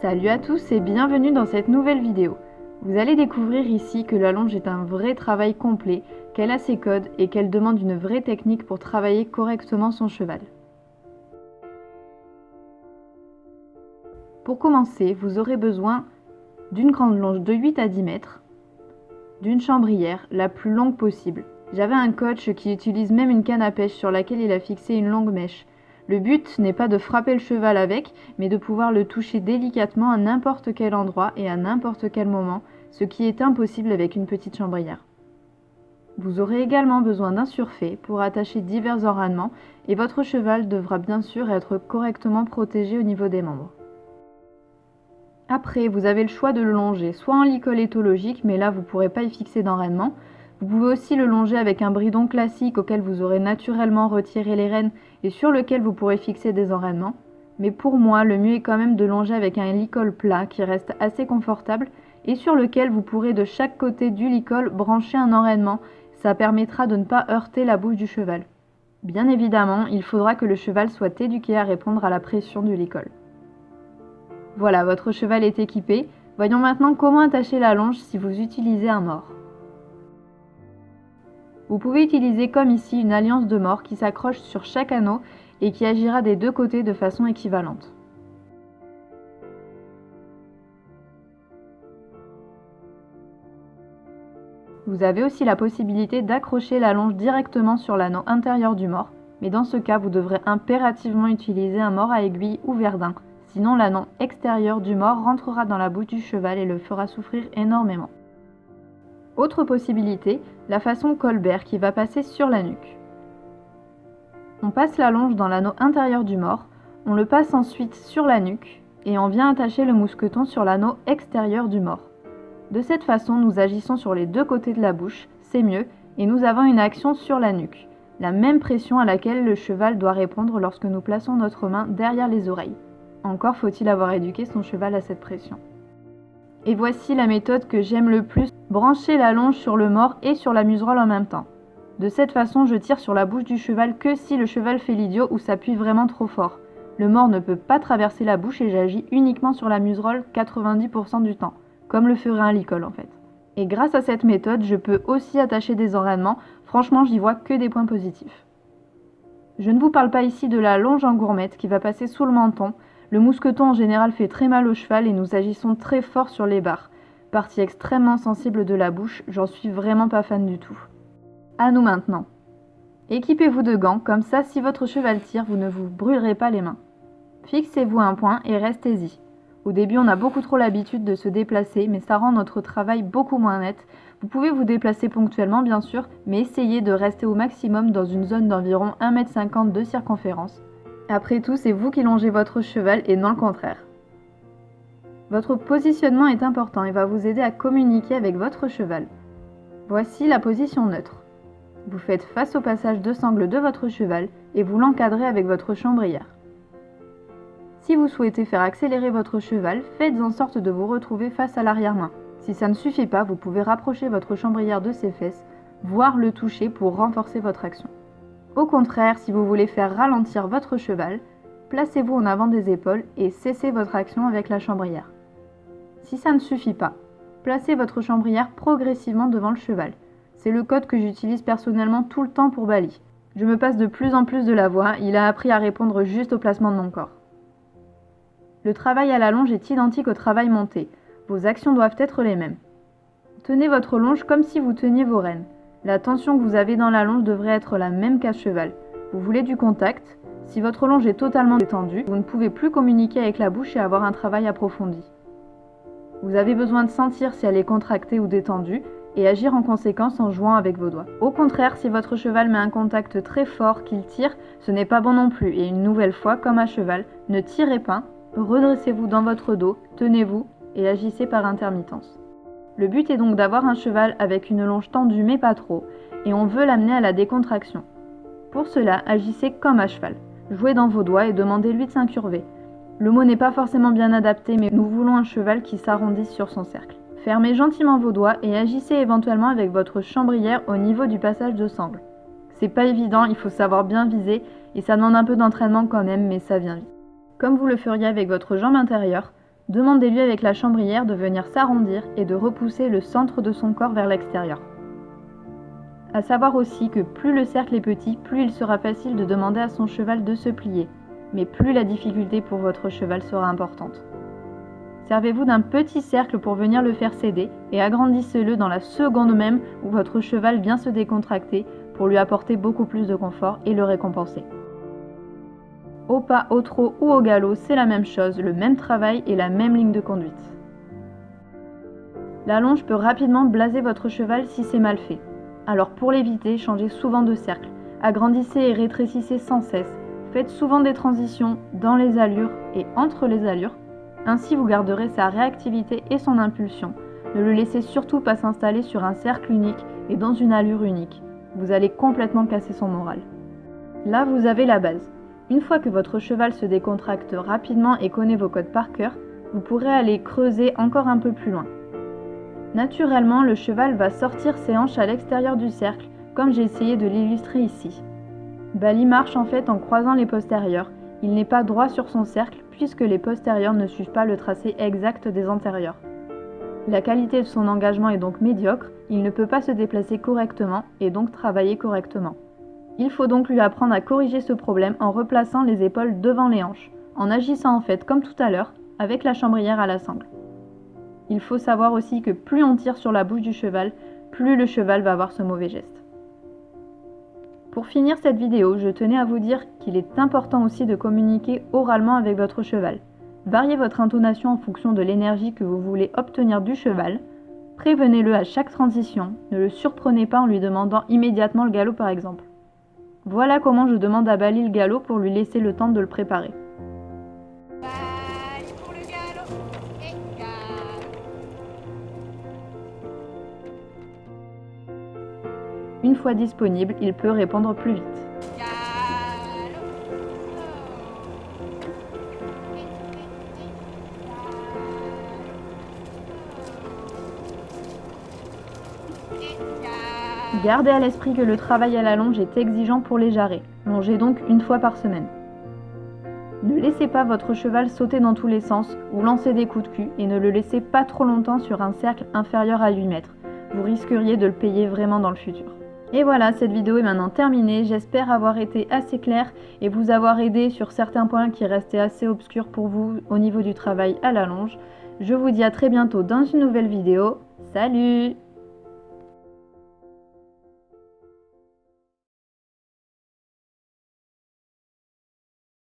Salut à tous et bienvenue dans cette nouvelle vidéo. Vous allez découvrir ici que la longe est un vrai travail complet, qu'elle a ses codes et qu'elle demande une vraie technique pour travailler correctement son cheval. Pour commencer, vous aurez besoin d'une grande longe de 8 à 10 mètres, d'une chambrière la plus longue possible. J'avais un coach qui utilise même une canne à pêche sur laquelle il a fixé une longue mèche. Le but n'est pas de frapper le cheval avec, mais de pouvoir le toucher délicatement à n'importe quel endroit et à n'importe quel moment, ce qui est impossible avec une petite chambrière. Vous aurez également besoin d'un surfait pour attacher divers enradements et votre cheval devra bien sûr être correctement protégé au niveau des membres. Après, vous avez le choix de le longer soit en licol éthologique, mais là vous ne pourrez pas y fixer d'enraînement. Vous pouvez aussi le longer avec un bridon classique auquel vous aurez naturellement retiré les rênes et sur lequel vous pourrez fixer des enraînements. Mais pour moi, le mieux est quand même de longer avec un licol plat qui reste assez confortable et sur lequel vous pourrez de chaque côté du licol brancher un enraînement. Ça permettra de ne pas heurter la bouche du cheval. Bien évidemment, il faudra que le cheval soit éduqué à répondre à la pression du licol. Voilà, votre cheval est équipé. Voyons maintenant comment attacher la longe si vous utilisez un mors. Vous pouvez utiliser comme ici une alliance de mors qui s'accroche sur chaque anneau et qui agira des deux côtés de façon équivalente. Vous avez aussi la possibilité d'accrocher la longe directement sur l'anneau intérieur du mors, mais dans ce cas vous devrez impérativement utiliser un mors à aiguille ou verdun, sinon l'anneau extérieur du mors rentrera dans la bouche du cheval et le fera souffrir énormément. Autre possibilité, la façon Colbert qui va passer sur la nuque. On passe la longe dans l'anneau intérieur du mors, on le passe ensuite sur la nuque et on vient attacher le mousqueton sur l'anneau extérieur du mors. De cette façon, nous agissons sur les deux côtés de la bouche, c'est mieux, et nous avons une action sur la nuque, la même pression à laquelle le cheval doit répondre lorsque nous plaçons notre main derrière les oreilles. Encore faut-il avoir éduqué son cheval à cette pression. Et voici la méthode que j'aime le plus, brancher la longe sur le mors et sur la muserolle en même temps. De cette façon, je tire sur la bouche du cheval que si le cheval fait l'idiot ou s'appuie vraiment trop fort. Le mors ne peut pas traverser la bouche et j'agis uniquement sur la muserolle 90% du temps, comme le ferait un licol en fait. Et grâce à cette méthode, je peux aussi attacher des enraînements, franchement j'y vois que des points positifs. Je ne vous parle pas ici de la longe en gourmette qui va passer sous le menton. Le mousqueton en général fait très mal au cheval et nous agissons très fort sur les barres. Partie extrêmement sensible de la bouche, j'en suis vraiment pas fan du tout. À nous maintenant. Équipez-vous de gants, comme ça si votre cheval tire, vous ne vous brûlerez pas les mains. Fixez-vous un point et restez-y. Au début, on a beaucoup trop l'habitude de se déplacer, mais ça rend notre travail beaucoup moins net. Vous pouvez vous déplacer ponctuellement bien sûr, mais essayez de rester au maximum dans une zone d'environ 1,50 m de circonférence. Après tout, c'est vous qui longez votre cheval et non le contraire. Votre positionnement est important et va vous aider à communiquer avec votre cheval. Voici la position neutre. Vous faites face au passage de sangle de votre cheval et vous l'encadrez avec votre chambrière. Si vous souhaitez faire accélérer votre cheval, faites en sorte de vous retrouver face à l'arrière-main. Si ça ne suffit pas, vous pouvez rapprocher votre chambrière de ses fesses, voire le toucher pour renforcer votre action. Au contraire, si vous voulez faire ralentir votre cheval, placez-vous en avant des épaules et cessez votre action avec la chambrière. Si ça ne suffit pas, placez votre chambrière progressivement devant le cheval. C'est le code que j'utilise personnellement tout le temps pour Bali. Je me passe de plus en plus de la voix, il a appris à répondre juste au placement de mon corps. Le travail à la longe est identique au travail monté. Vos actions doivent être les mêmes. Tenez votre longe comme si vous teniez vos rênes. La tension que vous avez dans la longe devrait être la même qu'à cheval. Vous voulez du contact. Si votre longe est totalement détendue, vous ne pouvez plus communiquer avec la bouche et avoir un travail approfondi. Vous avez besoin de sentir si elle est contractée ou détendue et agir en conséquence en jouant avec vos doigts. Au contraire, si votre cheval met un contact très fort qu'il tire, ce n'est pas bon non plus. Et une nouvelle fois, comme à cheval, ne tirez pas, redressez-vous dans votre dos, tenez-vous et agissez par intermittence. Le but est donc d'avoir un cheval avec une longe tendue mais pas trop, et on veut l'amener à la décontraction. Pour cela, agissez comme à cheval. Jouez dans vos doigts et demandez-lui de s'incurver. Le mot n'est pas forcément bien adapté, mais nous voulons un cheval qui s'arrondisse sur son cercle. Fermez gentiment vos doigts et agissez éventuellement avec votre chambrière au niveau du passage de sangle. C'est pas évident, il faut savoir bien viser, et ça demande un peu d'entraînement quand même, mais ça vient vite. Comme vous le feriez avec votre jambe intérieure, Demandez-lui avec la chambrière de venir s'arrondir et de repousser le centre de son corps vers l'extérieur. À savoir aussi que plus le cercle est petit, plus il sera facile de demander à son cheval de se plier, mais plus la difficulté pour votre cheval sera importante. Servez-vous d'un petit cercle pour venir le faire céder et agrandissez-le dans la seconde même où votre cheval vient se décontracter pour lui apporter beaucoup plus de confort et le récompenser. Au pas, au trot ou au galop, c'est la même chose, le même travail et la même ligne de conduite. La longe peut rapidement blaser votre cheval si c'est mal fait. Alors pour l'éviter, changez souvent de cercle, agrandissez et rétrécissez sans cesse, faites souvent des transitions dans les allures et entre les allures, ainsi vous garderez sa réactivité et son impulsion. Ne le laissez surtout pas s'installer sur un cercle unique et dans une allure unique, vous allez complètement casser son moral. Là vous avez la base. Une fois que votre cheval se décontracte rapidement et connaît vos codes par cœur, vous pourrez aller creuser encore un peu plus loin. Naturellement, le cheval va sortir ses hanches à l'extérieur du cercle, comme j'ai essayé de l'illustrer ici. Bali marche en fait en croisant les postérieurs. Il n'est pas droit sur son cercle puisque les postérieurs ne suivent pas le tracé exact des antérieurs. La qualité de son engagement est donc médiocre, il ne peut pas se déplacer correctement et donc travailler correctement. Il faut donc lui apprendre à corriger ce problème en replaçant les épaules devant les hanches, en agissant en fait comme tout à l'heure, avec la chambrière à la sangle. Il faut savoir aussi que plus on tire sur la bouche du cheval, plus le cheval va avoir ce mauvais geste. Pour finir cette vidéo, je tenais à vous dire qu'il est important aussi de communiquer oralement avec votre cheval. Variez votre intonation en fonction de l'énergie que vous voulez obtenir du cheval. Prévenez-le à chaque transition, ne le surprenez pas en lui demandant immédiatement le galop par exemple. Voilà comment je demande à Bali le galop pour lui laisser le temps de le préparer. Bali pour le galop et galop. Une fois disponible, il peut répondre plus vite. Galop. Et galop. Gardez à l'esprit que le travail à la longe est exigeant pour les jarrets. Longez donc une fois par semaine. Ne laissez pas votre cheval sauter dans tous les sens ou lancer des coups de cul et ne le laissez pas trop longtemps sur un cercle inférieur à 8 mètres. Vous risqueriez de le payer vraiment dans le futur. Et voilà, cette vidéo est maintenant terminée. J'espère avoir été assez claire et vous avoir aidé sur certains points qui restaient assez obscurs pour vous au niveau du travail à la longe. Je vous dis à très bientôt dans une nouvelle vidéo. Salut!